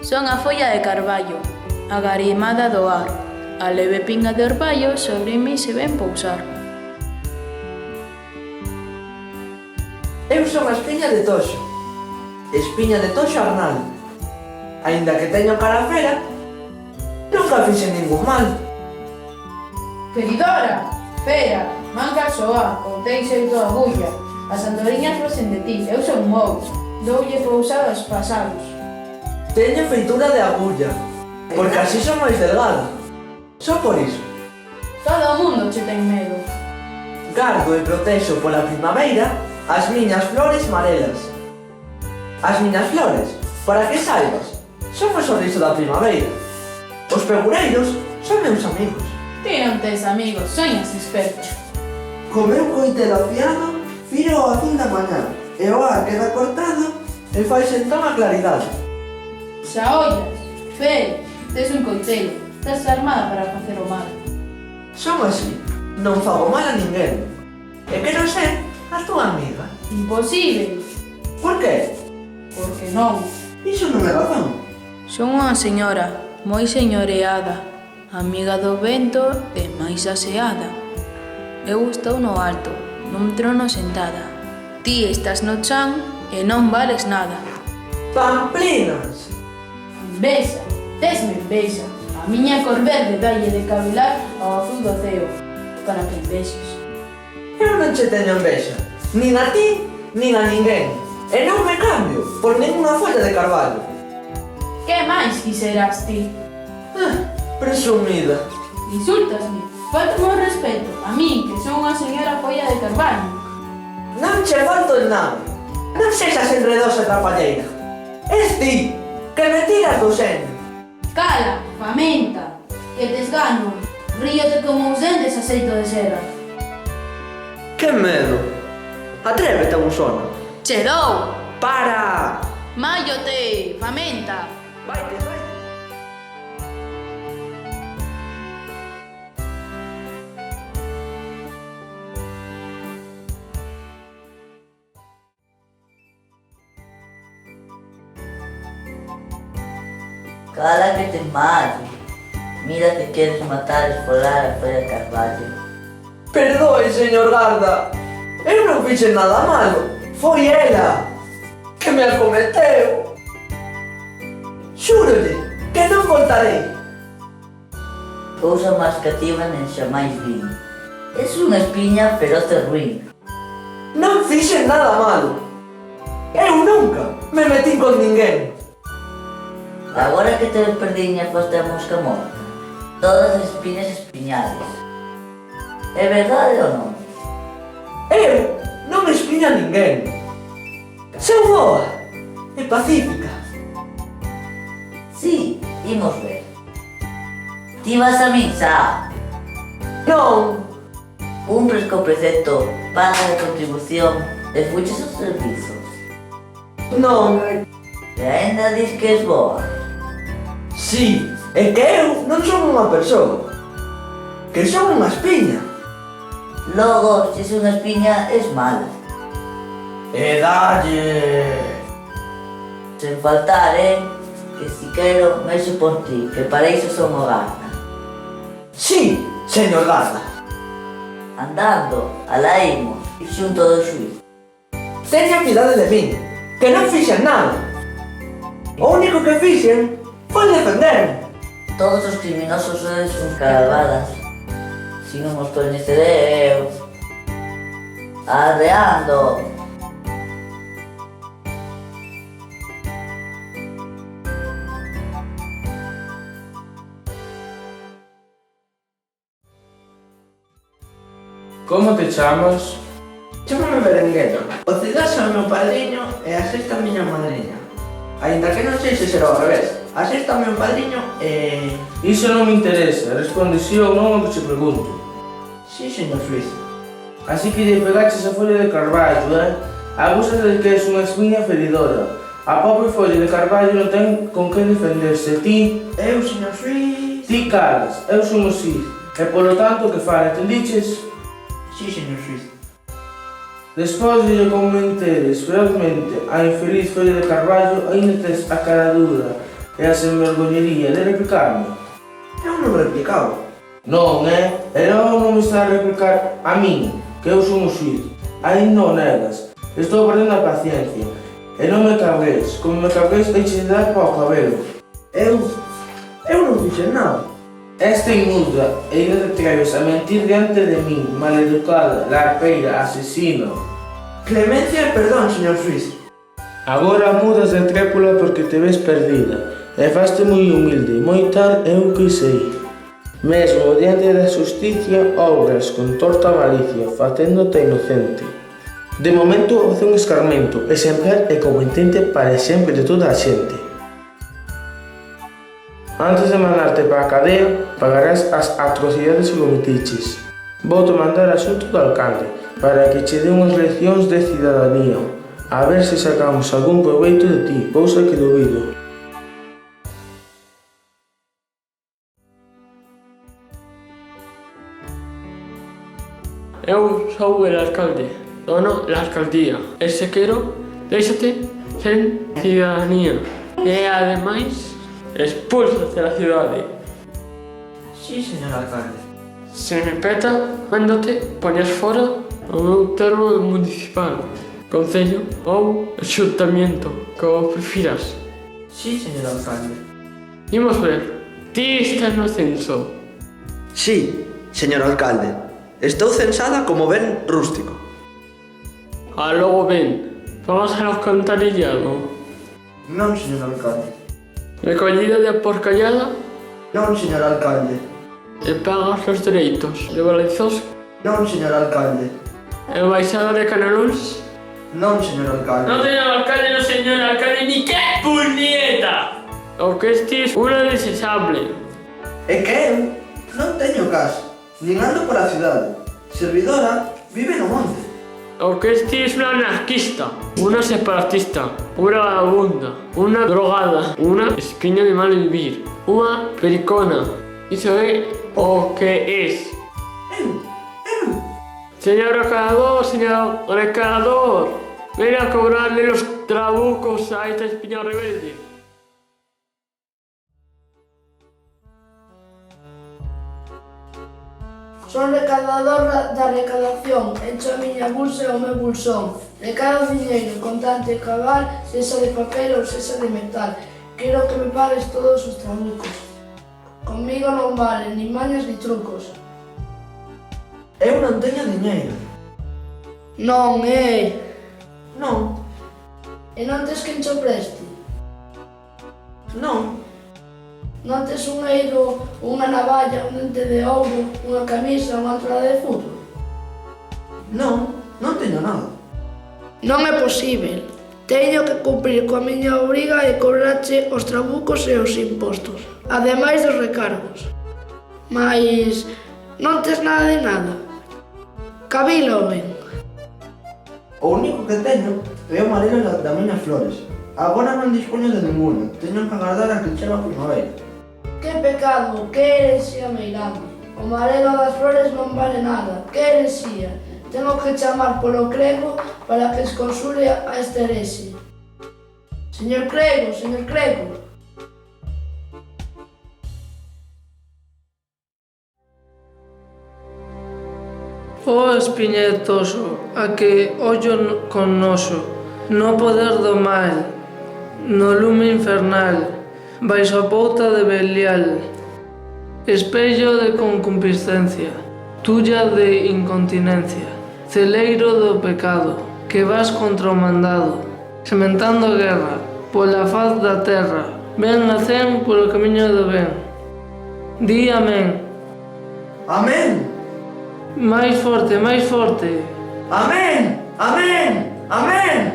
Son a folla de carballo, a garimada do ar, a leve pinga de orballo sobre mí se ven pousar. Eu son a espiña de Toxo, espiña de Toxo Arnal. Aínda que teño cara fera, nunca fixe ningún mal. Feridora, fera, manca soa, contei xeito a agulla, as andoriñas rosen de ti, eu son mou, doulle pousado aos pasados. Teño feitura de agulla, porque así son máis delgado. Só por iso. Todo o mundo che ten medo. Gardo e protexo pola primavera as miñas flores marelas. As miñas flores, para que saibas, son o sorriso da primavera. Os pegureiros son meus amigos. Ti non tes amigos, soñas experto. Co meu coitelo afiado, firo o azul da mañá, e o ar queda cortado e faise entón a claridade. Xa ollas, fero, tes un coitelo, estás armada para facer o mal. Son así, non fago mal a ninguén. E quero ser a túa amiga. Imposible, Por qué? porque non. Iso non é razón. Son unha señora, moi señoreada, amiga do vento e máis aseada. Eu estou no alto, nun trono sentada. Ti estás no chan e non vales nada. Pamplinas! Envexa, tesme envexa. A miña cor verde dalle de cabelar ao azul do ceo, para que envexes. Eu non che teño envexa, nin a ti, nin a ninguén. E non me cambio por ninguna folla de carballo. Que máis quixeras ti? Presumida. Insultasme, falta o respeto, a min que son unha señora folla de carballo. Non che falto en nada. Non sexas enredosa e trapalleira. Es ti, que me tiras do seno. Cala, famenta, que te esgano, ríote como os dentes a xeito de cera. Que medo. Atrévete a un sono. Che dou, Para! mallote, famenta. Vaite, vaite. Cala que te mato. Mira que queres matar e esfolar a folla de carballo. Perdoe, señor Garda. Eu non fixe nada malo. Foi ela que me acometeu. Xúrolle que non voltarei. Cousa máis cativa nen xamais vi. Es unha espiña feroz e ruín. Non fixe nada malo. Eu nunca me metín con ninguén. Agora que te perdiña foste a mosca morta. Todas as espiñas espiñadas. É verdade ou non? Eu non me espiño a ninguén. Sou boa e pacífica. Sí, imos ver. Ti vas a misa. Non, Cumpres co precepto, paga de contribución e fuches ao servizo. non. E ainda dis que es boa. Sí, é que eu non son unha persoa. Que son unha espiña. Logo, se es unha espiña, es mala. E dalle. Sen faltar, que si quero, mexo por ti, que para iso son o Garda. Sí, señor Garda. Andando, alá imos, xunto do xuiz. Teña piedade de min, que non fixen nada. O único que fixen foi defenderme. Todos os criminosos sois uns carabadas. Si non os coñecerei eu. Arreando. Como te chamas? Chámame Berenguedo. O Cidaso é o meu padriño e a Sexta a miña madriña. Aínda que non sei se será ao revés. A Sexta é o meu padriño e... Iso non me interesa, responde si ou non ao que che pregunto. Sí, señor xuiz. Así que lle pegaches a folla de carballo, Abusas de que és unha espiña feridora. A pobre folla de carballo non ten con que defenderse. Ti Señor xuiz... Ti calas, eu son o Cid. E polo tanto que fala, entendiches? Sí, señor xuiz. Despois de lle comenteres ferozmente a infeliz folla de carballo, aínda tes a cara dura e a se envergonharía de replicarme. Eu non replicaba. Non, Era o non me está a replicar a min, que eu son o xuiz. Aí non negas. Estou perdendo a paciencia. E non me cabres. Como me cabres, deixe de dar para o cabelo. Eu non fixen nada. Esta inmuda e ainda te atreves a mentir diante de min, maleducada, larpeira, asesino. Clemencia e perdón, señor xuiz. Agora mudas de trépula porque te ves perdida e faste moi humilde, moi tal eu que sei. Mesmo diante da xusticia obras con torta malicia, facéndote inocente. De momento face un escarmento, exemplar e convincente para exemplo de toda a xente. Antes de mandarte para a cadea, pagarás as atrocidades que cometiches. Vou-te mandar a xunto do alcalde para que che dé unhas leccións de cidadanía, a ver se sacamos algún proveito de ti, cousa que dubido. Eu sou el alcalde, dono la alcaldía. E se quero, déxate sen cidadanía. E ademais, expulsate da cidade. Sí, señor alcalde. Se me peta, mándote poñas fora o meu termo municipal, concello ou axuntamiento, como prefiras. Sí, señor alcalde. Imos ver, ti estás no censo. Sí, señor alcalde. Estou censada como ben rústico. A logo ben, vamos ao alcantarillado. Non, señor alcalde. Recollida de aporcallada Non, señor alcalde. e pagas os dereitos de Valenzós Non, señor alcalde. e baixada de Canalóns. Non, señor alcalde. No señor alcalde, ni que puñeta. O que estis unha desechable. É que eu non teño casa, nin ando pola cidade. Servidora vive no monte. O que estis unha anarquista, unha separatista, unha vagabunda, unha drogada, unha espiña de mal vivir, unha pericona. Iso é o que es. Eu. Señor recalador, ven a cobrarle los trabucos a esta espiña rebelde. Son recaudador da recadación, echo a miña bolsa e o meu bolsón. Recado diñeiro, contante e cabal, sexa de papel ou sexa de metal. Quero que me pagues todos os trabucos. Conmigo non vale, ni mañas ni trucos. Eu non teño diñeiro. Non, Non, E non tes quen cho preste? non, Non tes un eiro, unha navalla, un dente de ouro, unha camisa, unha entrada de fútbol? non teño nada. Non é posível. Teño que cumprir coa miña obriga e cobrarche os trabucos e os impostos, ademais dos recargos. Mais non tes nada de nada. Cabilo ben. O único que teño é o marelo da miñas flores. Agora non dispoño de ninguna. Teño que agardar a que chegue a primavera. Que pecado, que herexía meirande. O marelo das flores non vale nada. Que herexía. Tengo que chamar polo crego para que esconsure a esta herexe. Señor crego, señor crego. O espiñetoso, a que ollo con noso, no poder do mal, no lume infernal, baixo a pouta de Belial, espello de concupiscencia, tulla de incontinencia, celeiro do pecado, que vas contra o mandado, sementando guerra, pola faz da terra, ven a cen polo camiño do ben. Di amén. Amén! Máis forte, máis forte. Amén! Amén! Amén!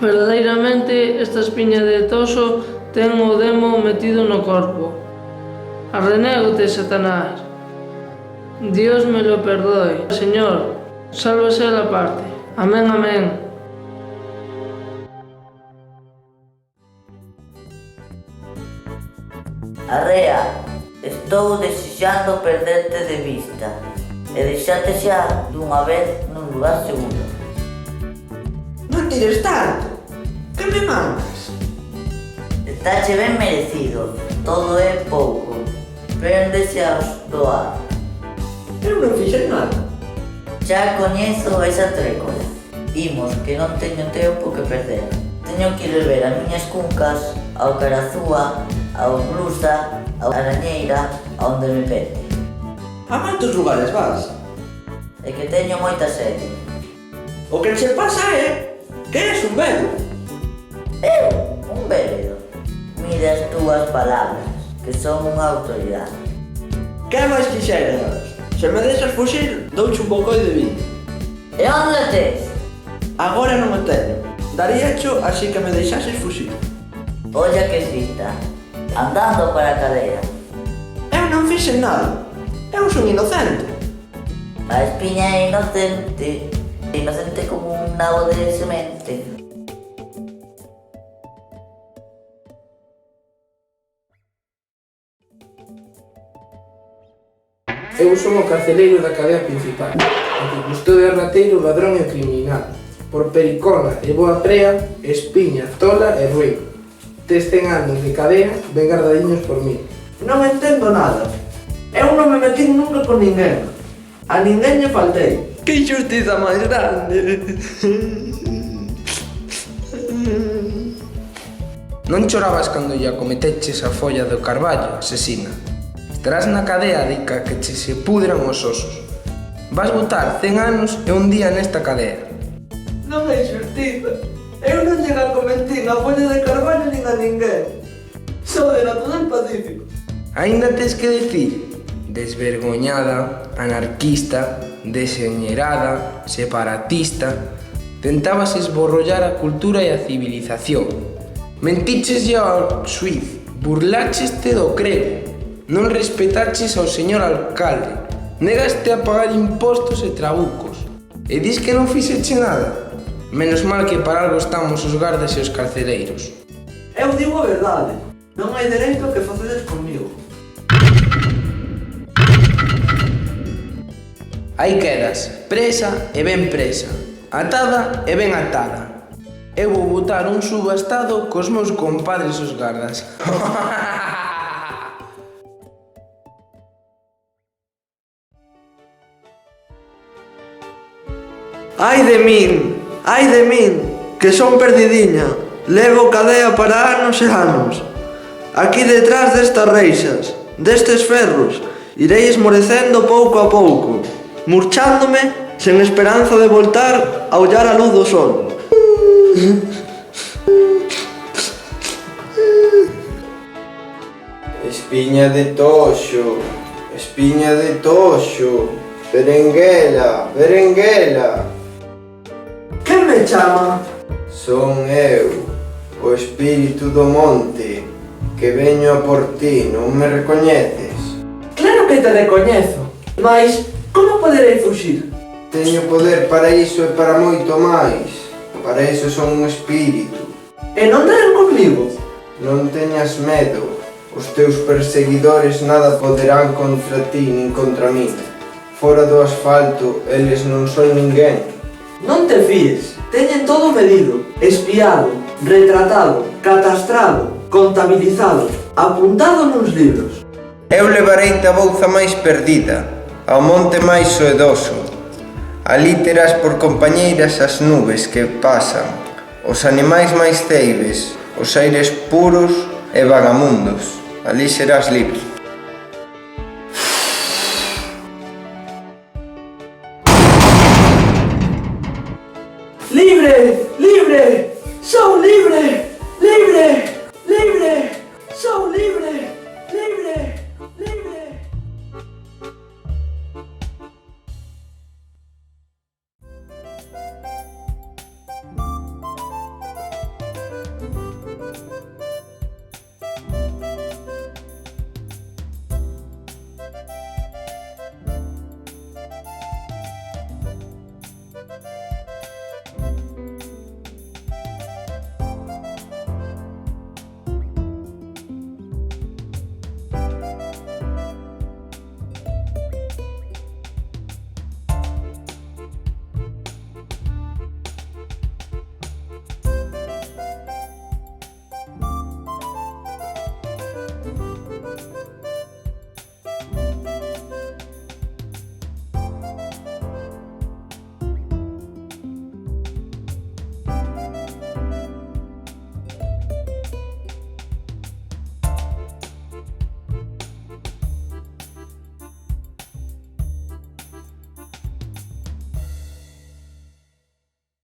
Verdadeiramente esta espiña de toso ten o demo metido no corpo. Arrenégote, Satanás. Dios me lo perdoe. Señor, sálvase la parte. Amén, amén. Arrea, estou desexando perderte de vista e deixarte xa dunha vez nun lugar seguro. Non tires tanto. Que me mandas? Estáche ben merecido, todo é pouco, pero deseaos doar. Eu non fixen nada. Xa coñezo esa trécola. Imos, que non teño tempo que perder. Teño que ir ver as miñas cuncas, ao Carazúa, ao Blusa, ao Arañeira, a onde me pete. A moitos lugares vas. É que teño moita sede. O que che pasa é que eres un velo. Eu, un vélido. Mira as túas palabras, que son unha autoridade. Que máis quixeras? Se me deixas fuxir, douche un pouco de vino. E onde a tes? Agora non o teño. Daríacho así que me deixases fuxir. Olla que cita, andando para a cadea. Eu non fixen nada. Eu son inocente. A espiña é inocente, inocente como un nabo de semente. Eu son o carceleiro da cadea principal, o que custodia rateiro, ladrón e criminal. Por pericona e boa prea, espiña, tola e ruín. Tes 100 anos de cadea, ben guardadiños por mí. Non entendo nada. Eu non me metín nunca con ninguén. A ninguén lle faltei. Que injustiza máis grande. Non chorabas cando lle acometeches a folla do carballo, asesina. Estarás na cadea dica que che se pudran os osos. Vas botar 100 anos e un día nesta cadea. Non é xustiza. Eu non lle acometín a folla de carballo nin a ninguén. Sou de natural pacífico. Aínda tes que decir desvergoñada, anarquista, deseñerada, separatista. Tentabas esborrollar a cultura e a civilización. Mentiches ao xuiz, burlacheste do crego, non respetaches ao señor alcalde, negaste a pagar impostos e trabucos, e dis que non fixeche nada. Menos mal que para algo estamos os gardas e os carceleiros. Eu digo a verdade. Non hai dereito que facedes comigo. Aí quedas, presa e ben presa, atada e ben atada. Eu vou botar un subastado cos meus compadres os gardas. Ai de min, que son perdidiña. Levo cadea para anos e anos. Aquí detrás destas reixas, destes ferros, irei esmorecendo pouco a pouco, murchándome sen esperanza de voltar a ollar a luz do sol. Espiña de toxo, espiña de toxo, berenguela, berenguela. Quen me chama? Son eu, o espírito do monte, que veño a por ti, non me recoñeces? Claro que te recoñezo, mas como poderei fuxir? Teño poder para iso e para moito máis. Para iso son un espírito. E non deran comigo? Non teñas medo. Os teus perseguidores nada poderán contra ti nin contra mí. Fora do asfalto, eles non son ninguén. Non te fíes, teñen todo medido, espiado, retratado, catastrado, contabilizado, apuntado nuns libros. Eu levareite a bouza máis perdida, ao monte máis soedoso. Alí terás por compañeiras as nubes que pasan, os animais máis ceibes, os aires puros e vagamundos. Alí serás libre.